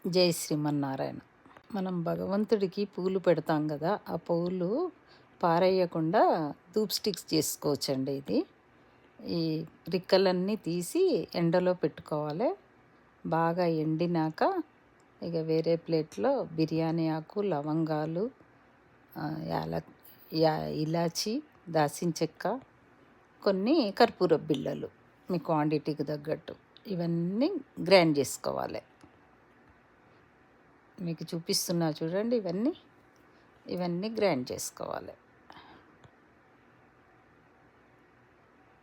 జై శ్రీమన్నారాయణ. మనం భగవంతుడికి పూలు పెడతాం కదా, ఆ పూలు పారేయకుండా ధూప్ స్టిక్స్ చేసుకోవచ్చండి. ఈ రిక్కలన్నీ తీసి ఎండలో పెట్టుకోవాలి. బాగా ఎండినాక ఇక వేరే ప్లేట్లో బిర్యానీ ఆకు, లవంగాలు, యాల ఇలాచి, దాల్చిన చెక్క, కొన్ని కర్పూర బిళ్ళలు మీ క్వాంటిటీకి తగ్గట్టు ఇవన్నీ గ్రైండ్ చేసుకోవాలి. మీకు చూపిస్తున్నా చూడండి. ఇవన్నీ గ్రైండ్ చేసుకోవాలి.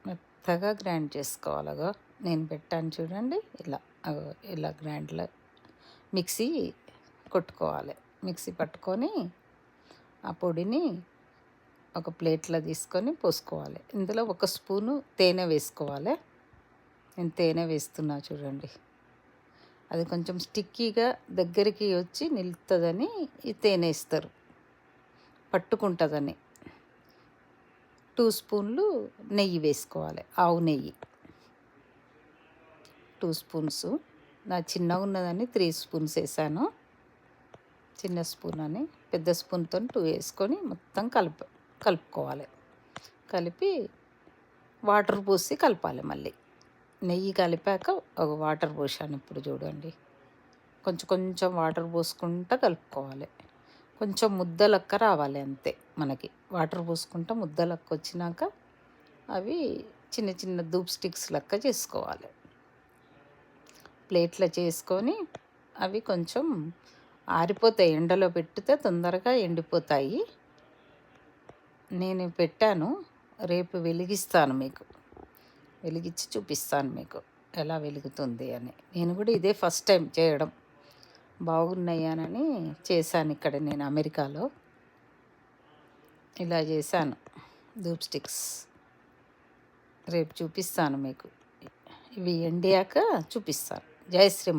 మెత్తగా గ్రైండ్ చేసుకోవాలగా నేను పెట్టాను చూడండి. ఇలా గ్రైండ్లో మిక్సీ కొట్టుకోవాలి. మిక్సీ పట్టుకొని ఆ పొడిని ఒక ప్లేట్లో తీసుకొని పోసుకోవాలి. ఇందులో 1 స్పూను తేనె వేసుకోవాలి. నేను తేనె వేస్తున్నా చూడండి. అది కొంచెం స్టిక్కీగా దగ్గరికి వచ్చి నిలుతుందని ఈ తేనె వేస్తారు, పట్టుకుంటుందని. 2 స్పూన్లు నెయ్యి వేసుకోవాలి, ఆవు నెయ్యి 2 స్పూన్స్. నా చిన్నగా ఉన్నదని 3 స్పూన్స్ వేసాను. చిన్న స్పూన్ అని పెద్ద స్పూన్తో 2 వేసుకొని మొత్తం కలుపుకోవాలి. కలిపి వాటర్ పోసి కలపాలి. మళ్ళీ నెయ్యి కలిపాక ఒక వాటర్ పోసాను. ఇప్పుడు చూడండి, కొంచెం వాటర్ పోసుకుంటూ కలుపుకోవాలి. కొంచెం ముద్దలక్క రావాలి అంతే. మనకి వాటర్ పోసుకుంటూ ముద్దలక్క వచ్చినాక అవి చిన్న చిన్న ధూప్ స్టిక్స్ లెక్క చేసుకోవాలి. ప్లేట్లో చేసుకొని అవి కొంచెం ఆరిపోతాయి. ఎండలో పెడితే తొందరగా ఎండిపోతాయి. నేను పెట్టాను, రేపు వెలిగిస్తాను. వెలిగించి చూపిస్తాను మీకు ఎలా వెలుగుతుంది అని. నేను కూడా ఇదే ఫస్ట్ టైం చేయడం. బాగున్నాయని చేశాను. ఇక్కడ నేను అమెరికాలో ఇలా చేశాను ధూప్ స్టిక్స్. రేపు చూపిస్తాను మీకు. ఇవి ఎండాక చూపిస్తాను. జై శ్రీ